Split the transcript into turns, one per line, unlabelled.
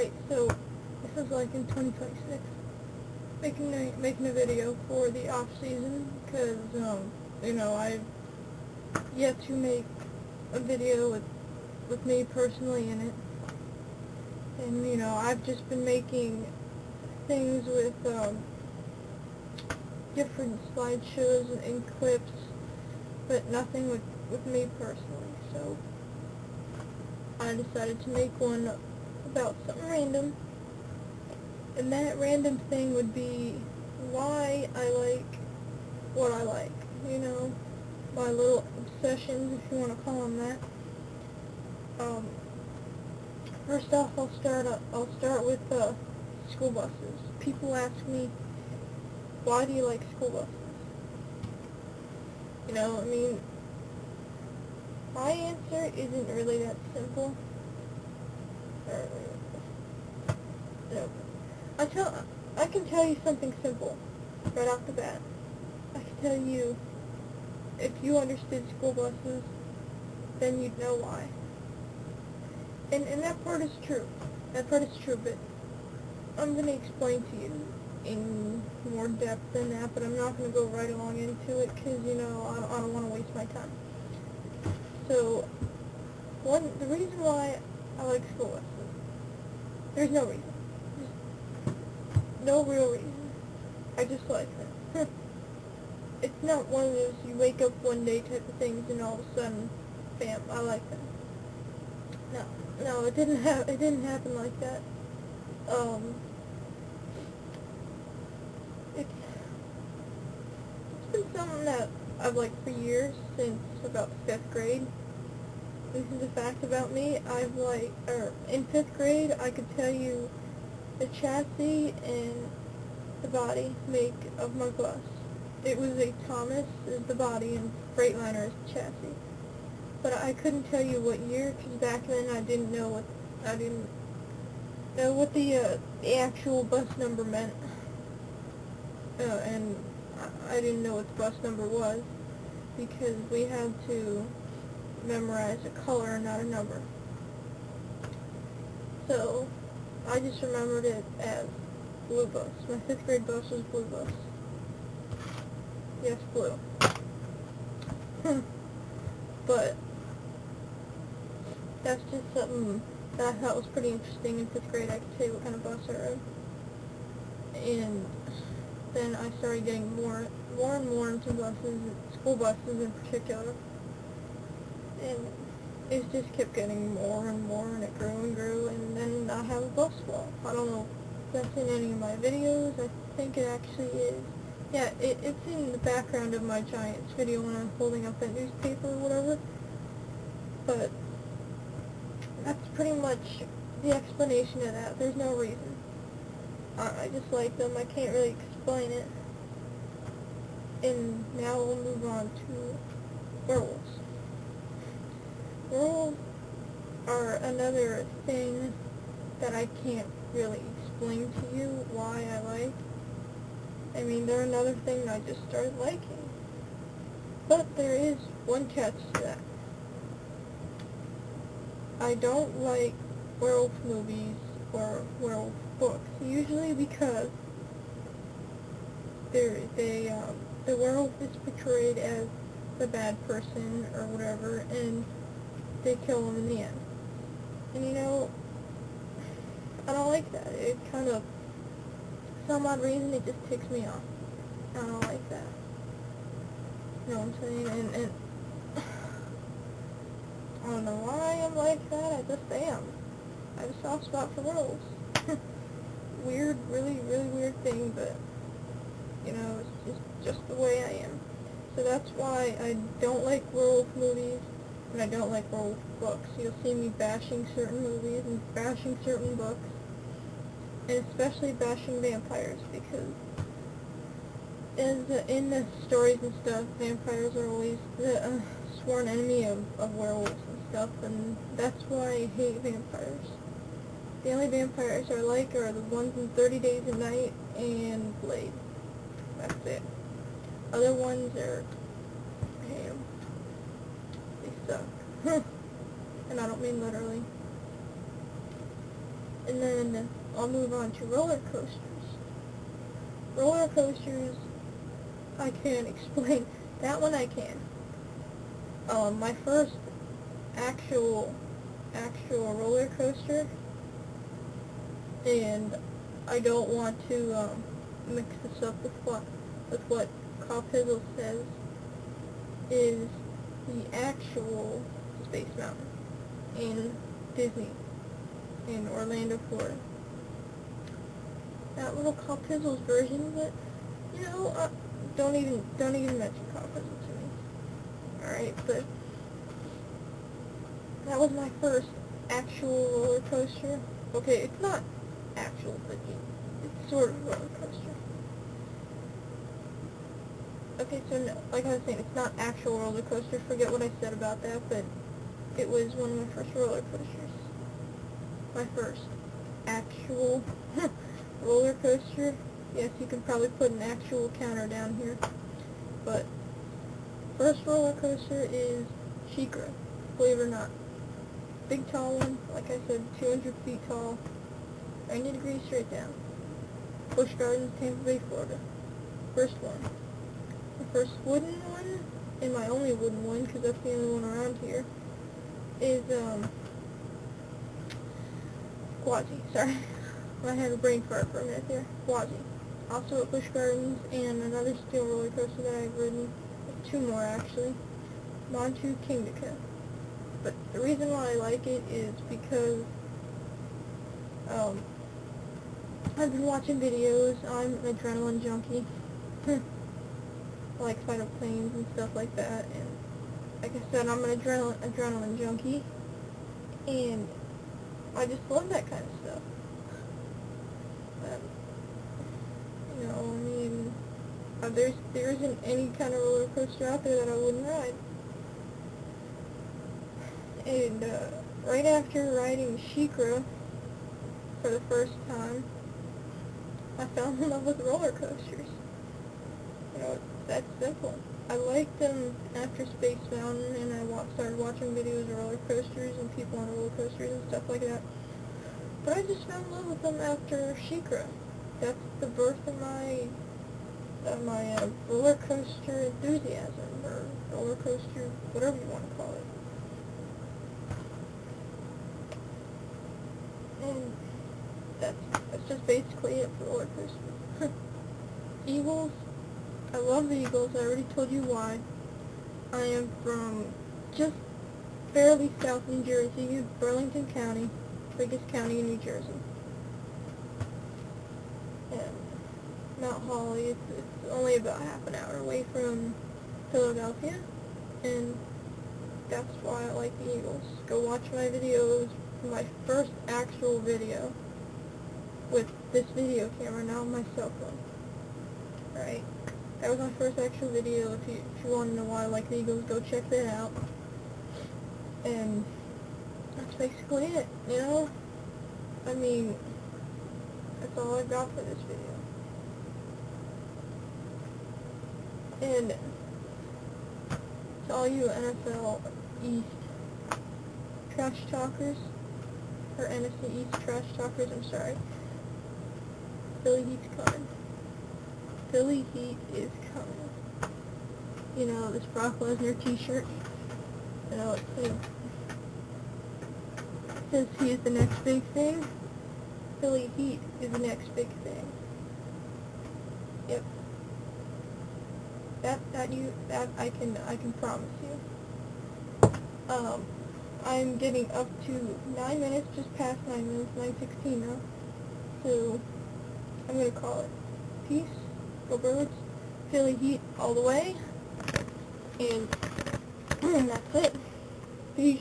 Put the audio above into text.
Alright, so this is like in 2026. Making a video for the off season because you know, I've yet to make a video with me personally in it. And you know, I've just been making things with different slideshows and clips, but nothing with me personally. So I decided to make one about something random, and that random thing would be why I like what I like. You know, my little obsessions, if you want to call them that. First off, I'll start with school buses. People ask me, why do you like school buses? You know, I mean, my answer isn't really that simple. No. I can tell you something simple right off the bat. I can tell you, if you understood school buses, then you'd know why. And that part is true. That part is true, but I'm going to explain to you in more depth than that, but I'm not going to go right along into it because, you know, I don't want to waste my time. So, the reason why I like school buses, there's no reason. No real reason. I just like them. It's not one of those you wake up one day type of things and all of a sudden, bam, I like them. No, it didn't happen like that. It's been something that I've liked for years, since about 5th grade. This is a fact about me. In 5th grade, I could tell you the chassis and the body make of my bus. It was a Thomas is the body and Freightliner is the chassis. But I couldn't tell you what year, because back then I didn't know what the actual bus number meant, and I didn't know what the bus number was, because we had to memorize a color and not a number. So I just remembered it as blue bus. My 5th grade bus was blue bus. Yes, blue. But that's just something that I thought was pretty interesting. In 5th grade, I could tell you what kind of bus I rode. And then I started getting more and more into buses, school buses in particular. And it just kept getting more and more, and it grew and grew, and then I have a bus wall. I don't know if that's in any of my videos. I think it actually is. Yeah, it's in the background of my Giants video when I'm holding up that newspaper or whatever. But that's pretty much the explanation of that. There's no reason. I just like them. I can't really explain it. And now we'll move on to werewolves. Werewolves are another thing that I can't really explain to you why I like. I mean, they're another thing I just started liking. But there is one catch to that. I don't like werewolf movies or werewolf books, usually because the werewolf is portrayed as the bad person or whatever, and they kill him in the end. And you know, I don't like that. It kind of, for some odd reason, it just ticks me off. I don't like that. You know what I'm saying? And I don't know why I'm like that. I just am. I have a soft spot for werewolves. Weird, really, really weird thing, but you know, it's just the way I am. So that's why I don't like werewolf movies, and I don't like werewolf books. You'll see me bashing certain movies and bashing certain books, and especially bashing vampires, because in the stories and stuff, vampires are always the sworn enemy of werewolves and stuff, and that's why I hate vampires. The only vampires I like are the ones in 30 Days a Night and Blade. That's it. Other ones are, hey, they suck. And I don't mean literally. And then I'll move on to roller coasters. Roller coasters, I can't explain. That one I can. My first actual roller coaster, and I don't want to mix this up with what Carl Pizzle says, is the actual Space Mountain in Disney in Orlando, Florida. That little Carl Pizzle's version, but you know, don't even mention Carl Pizzle to me. All right, but that was my first actual roller coaster. Okay, it's not actual, but it's sort of a roller coaster. Okay, so no, like I was saying, it's not actual roller coaster. Forget what I said about that, but it was one of my first roller coasters. My first actual roller coaster. Yes, you can probably put an actual counter down here. But first roller coaster is SheiKra, believe it or not. Big tall one, like I said, 200 feet tall, 90 degrees straight down. Busch Gardens, Tampa Bay, Florida. First one. The first wooden one, and my only wooden one, because that's the only one around here, is, Gwazi. Sorry. I had a brain fart for a minute there. Gwazi. Also at Busch Gardens, and another steel roller coaster that I've ridden. Two more, actually. Montu Kingda. But the reason why I like it is because, I've been watching videos. I'm an adrenaline junkie. I like fight up planes and stuff like that, and like I said, I'm an adrenaline junkie, and I just love that kind of stuff. You know, I mean, there isn't any kind of roller coaster out there that I wouldn't ride. And right after riding SheiKra for the first time, I fell in love with roller coasters. You know, it's that simple. I liked them after Space Mountain, and I started watching videos of roller coasters and people on roller coasters and stuff like that. But I just fell in love with them after SheiKra. That's the birth of my roller coaster enthusiasm, or roller coaster, whatever you want to call it. And that's just basically it for roller coasters. Eagles. I love the Eagles. I already told you why. I am from just barely south New Jersey, Burlington County, biggest county in New Jersey. And Mount Holly, it's only about half an hour away from Philadelphia, and that's why I like the Eagles. Go watch my videos, my first actual video with this video camera, now my cell phone. Right? That was my first actual video. If you want to know why I like the Eagles, go check that out. And that's basically it, you know? I mean, that's all I've got for this video. And to all you NFL East trash talkers, or NFC East trash talkers, I'm sorry, Philly Heat's coming. Philly Heat is coming. You know, this Brock Lesnar t-shirt, you know, it says he is the next big thing. Philly Heat is the next big thing. Yep. That I can promise you. I'm getting up to 9 minutes, just past 9 minutes, 9:16 now. So I'm gonna call it. Peace. Go Birds. Philly Heat all the way. And that's it. Peace.